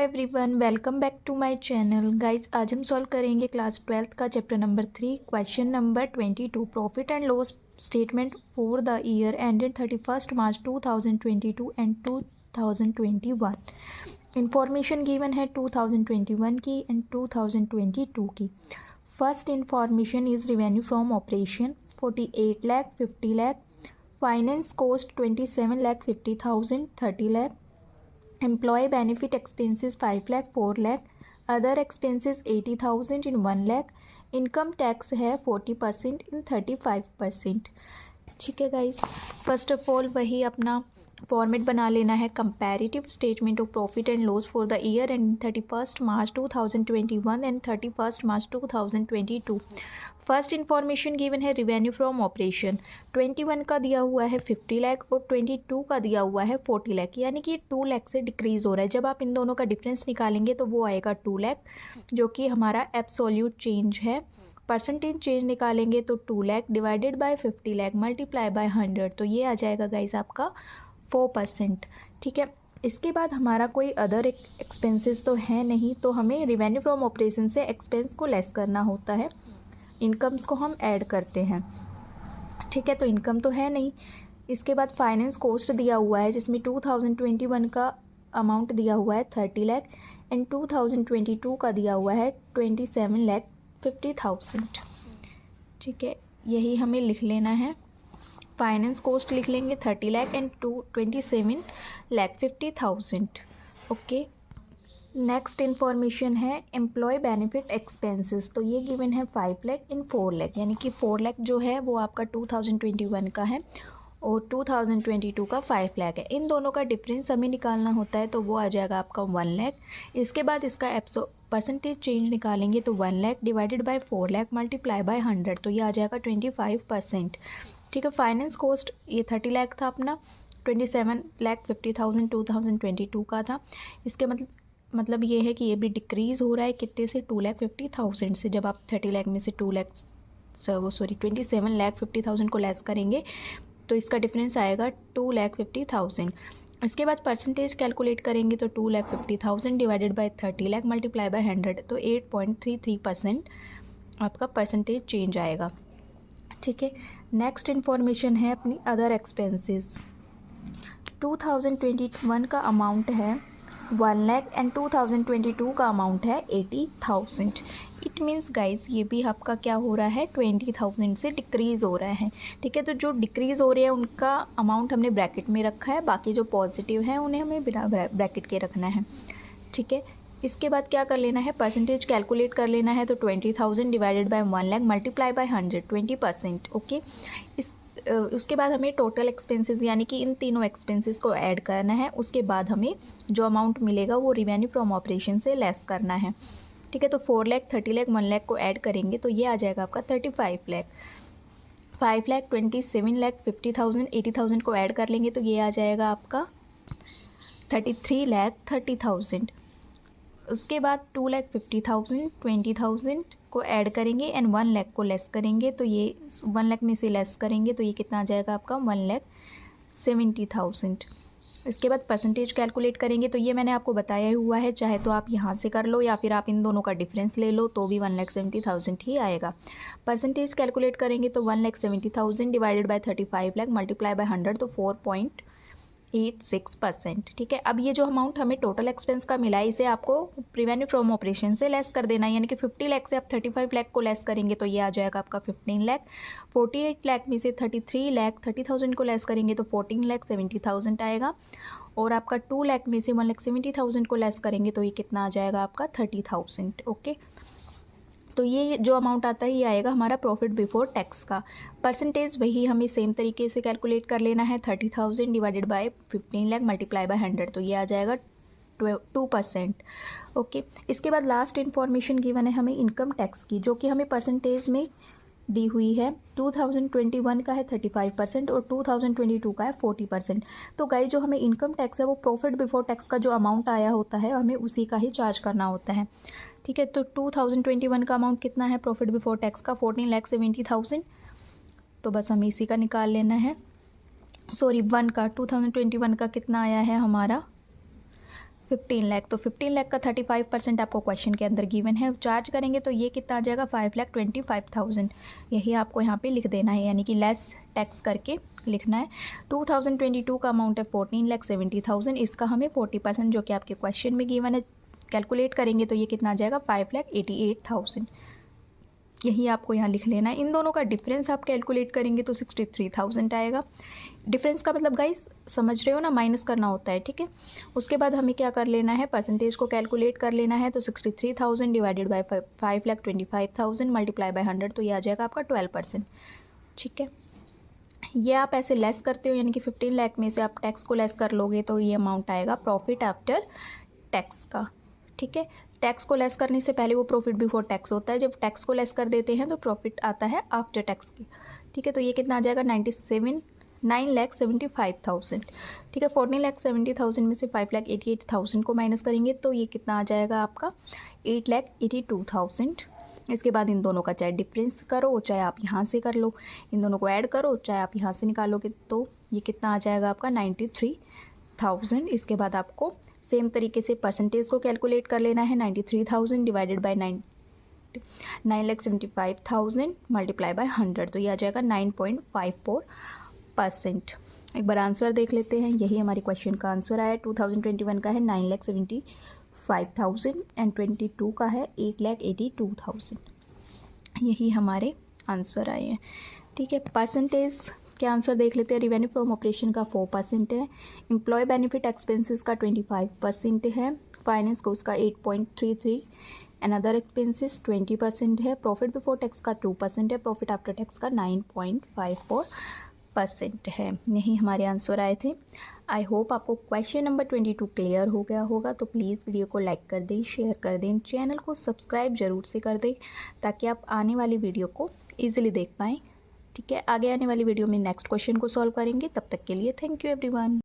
Everyone, welcome back to my channel. Guys, आज हम solve करेंगे क्लास 12th का chapter number 3 question number 22 profit and loss statement for the year ended 31 March 2022 and 2021। Information given है 2021 की and 2022 की। First information is revenue from operation 48 lakh, 50 lakh, finance cost 27 lakh 50,000, 30 lakh, employ benefit expenses 5 lakh, 4 lakh, other expenses 80,000 in 1 lakh, income tax है 40% इन 35%। ठीक है guys, first of all वही अपना format बना लेना है। Comparative statement of profit and loss for the year and 31 March 2021 and 31 March 2022। First information given है revenue from operation. 21 का दिया हुआ है 50 लाख और 22 का दिया हुआ है 40 लाख, यानी कि 2 लाख से डिक्रीज़ हो रहा है। जब आप इन दोनों का डिफरेंस निकालेंगे तो वो आएगा 2 लाख, जो कि हमारा एब्सोल्यूट चेंज है। परसेंटेज चेंज निकालेंगे तो 2 lakh divided by 50 lakh multiply by 100, तो ये आ जाएगा गाइस आपका 4%। ठीक है, इसके बाद हमारा कोई अदर एक्सपेंसेस तो है नहीं, तो हमें रिवेन्यू फ्रॉम ऑपरेशन से एक्सपेंस को लेस करना होता है, इनकम्स को हम ऐड करते हैं। ठीक है, तो इनकम तो है नहीं। इसके बाद फाइनेंस कॉस्ट दिया हुआ है, जिसमें 2021 का अमाउंट दिया हुआ है 30 लाख एंड 2022 का दिया हुआ है 27 लाख 50,000। ठीक है, यही हमें लिख लेना है। फाइनेंस कॉस्ट लिख लेंगे 30 lakh and 27 lakh 50,000। Okay, next information है एम्प्लॉय बेनिफिट एक्सपेंसेस। तो ये गिवन है 5 लाख इन 4 लाख, यानी कि 4 लाख जो है वो आपका 2021 का है और 2022 का 5 लाख है। इन दोनों का डिफरेंस हमें निकालना होता है, तो वो आ जाएगा आपका 1 लाख। इसके बाद इसका परसेंटेज चेंज निकालेंगे तो 1 lakh divided by 4 lakh multiply by 100, तो ये आ जाएगा 25%। ठीक है, फाइनेंस कॉस्ट ये 30 लाख था अपना, 27 लाख 50,000 2022 का था। इसके मतलब ये है कि ये भी डिक्रीज़ हो रहा है कितने से, 2,50,000 से। जब आप 30 लाख में से 27 लाख 50,000 को लेस करेंगे तो इसका डिफरेंस आएगा 2,50,000। इसके बाद परसेंटेज कैलकुलेट करेंगे तो 2,50,000 divided by 30 lakh multiply by 100, तो 8.33% आपका परसेंटेज चेंज आएगा। ठीक है, नेक्स्ट इन्फॉर्मेशन है अपनी अदर एक्सपेंसेस। 2021 का अमाउंट है 1 लाख एंड 2022 का अमाउंट है 80,000। इट मीन्स गाइज ये भी आपका क्या हो रहा है, 20,000 से डिक्रीज़ हो रहा है। ठीक है, तो जो डिक्रीज़ हो रहे हैं उनका अमाउंट हमने ब्रैकेट में रखा है, बाकी जो पॉजिटिव है उन्हें हमें बिना ब्रैकेट के रखना है। ठीक है, इसके बाद क्या कर लेना है, परसेंटेज कैलकुलेट कर लेना है, तो 20,000 divided by 1 lakh multiply by 100, 20%। Okay, उसके बाद हमें टोटल एक्सपेंसेस यानी कि इन तीनों एक्सपेंसेस को ऐड करना है। उसके बाद हमें जो अमाउंट मिलेगा वो रिवेन्यू फ्रॉम ऑपरेशन से लेस करना है। ठीक है, तो 4 लाख 30 लाख 1 लाख को ऐड करेंगे तो ये आ जाएगा आपका 35 लाख। 5 लाख 27 लाख 50,000 80,000 को ऐड कर लेंगे तो ये आ जाएगा आपका 33 लाख 30,000। उसके बाद 2,50,000 20,000 को ऐड करेंगे एंड 1 लाख को लेस करेंगे, तो ये 1 लाख में से लेस करेंगे तो ये कितना आ जाएगा आपका 1,70,000। इसके बाद परसेंटेज कैलकुलेट करेंगे तो ये मैंने आपको बताया ही हुआ है, चाहे तो आप यहाँ से कर लो या फिर आप इन दोनों का डिफरेंस ले लो तो भी 1,70,000 ही आएगा। परसेंटेज कैलकुलेट करेंगे तो 1,70,000 divided by 35 lakh multiply by 100, तो 4.86%। ठीक है, अब ये जो अमाउंट हमें टोटल एक्सपेंस का मिला है इसे आपको रिवेन्यू फ्रॉम ऑपरेशन से लेस कर देना है, यानी कि 50 लाख से आप 35 लाख को लेस करेंगे तो ये आ जाएगा आपका 15 लाख। 48 लाख में से 33 लाख 30,000 को लेस करेंगे तो 14 लाख 70,000 आएगा, और आपका 2 लाख में से 1,70,000 को लेस करेंगे तो ये कितना आ जाएगा आपका 30,000। ओके, तो ये जो अमाउंट आता है ये आएगा हमारा प्रॉफिट बिफोर टैक्स का। परसेंटेज वही हमें सेम तरीके से कैलकुलेट कर लेना है, 30,000 divided by 15 lakh multiply by 100, तो ये आ जाएगा 2%। ओके, इसके बाद लास्ट इन्फॉर्मेशन गिवन है हमें इनकम टैक्स की, जो कि हमें परसेंटेज में दी हुई है। 2021 का है 35% और 2022 का है 40%। तो गाइस जो हमें इनकम टैक्स है वो प्रॉफिट बिफोर टैक्स का जो अमाउंट आया होता है हमें उसी का ही चार्ज करना होता है। ठीक है, तो 2021 का अमाउंट कितना है प्रॉफिट बिफोर टैक्स का, 14,70,000, तो बस हमें इसी का निकाल लेना है। 2021 का कितना आया है हमारा 15 लाख, तो 15 लाख का 35% आपको क्वेश्चन के अंदर गिवन है। चार्ज करेंगे तो ये कितना आ जाएगा 5,25,000। यही आपको यहाँ पे लिख देना है, यानी कि लेस टैक्स करके लिखना है। 2022 का अमाउंट है 14,70,000। इसका हमें 40% जो कि आपके क्वेश्चन में गिवन है कैलकुलेट करेंगे तो ये कितना आ जाएगा 5,88,000। यही आपको यहाँ लिख लेना है। इन दोनों का डिफरेंस आप कैलकुलेट करेंगे तो 63,000 आएगा। डिफरेंस का मतलब गाइस समझ रहे हो ना, माइनस करना होता है, ठीक है। उसके बाद हमें क्या कर लेना है, परसेंटेज को कैलकुलेट कर लेना है। तो 63,000 डिवाइडेड बाई 5,25,000 मल्टीप्लाई बाय 100, तो ये आ जाएगा आपका 12%, ठीक है। ये आप ऐसे लेस करते हो, यानी कि 15 लाख में से आप टैक्स को लेस कर लोगे तो ये अमाउंट आएगा प्रॉफिट आफ्टर टैक्स का, ठीक है। टैक्स को लेस करने से पहले वो प्रॉफिट बिफोर टैक्स होता है, जब टैक्स को लेस कर देते हैं तो प्रॉफिट आता है आफ्टर टैक्स की, ठीक है। तो ये कितना आ जाएगा 9,75,000, ठीक है। 14,70,000 में से 5,88,000 को माइनस करेंगे तो ये कितना आ जाएगा आपका 8,82,000। इसके बाद इन दोनों का चाहे डिफरेंस करो चाहे आप यहाँ से कर लो, इन दोनों को ऐड करो चाहे आप यहाँ से निकालोगे, तो ये कितना आ जाएगा आपका 93,000। इसके बाद आपको सेम तरीके से परसेंटेज को कैलकुलेट कर लेना है। 93,000 डिवाइडेड बाई 9,75,000 मल्टीप्लाई बाय 100, तो ये आ जाएगा 9.54%। एक बार आंसर देख लेते हैं। यही हमारे क्वेश्चन का आंसर आया। 2021 का है 9,75,000 एंड 22 का है 8,82,000। यही हमारे आंसर आए हैं, ठीक है। परसेंटेज के आंसर देख लेते हैं। रिवेन्यू फ्रॉम ऑपरेशन का 4% है, एम्प्लॉय बेनिफिट एक्सपेंसेस का 25% है, फाइनेंस कोस्ट का 8.33, एंड अदर एक्सपेंसेस 20% है, प्रॉफिट बिफोर टैक्स का 2% है, प्रॉफिट आफ्टर टैक्स का 9.54% है। यही हमारे आंसर आए थे। आई होप आपको क्वेश्चन नंबर 22 क्लियर हो गया होगा। तो प्लीज़ वीडियो को लाइक कर दें, शेयर कर दें, चैनल को सब्सक्राइब ज़रूर से कर दें ताकि आप आने वाली वीडियो को ईजिली देख पाएँ, ठीक है। आगे आने वाली वीडियो में नेक्स्ट क्वेश्चन को सॉल्व करेंगे। तब तक के लिए थैंक यू एवरीवन।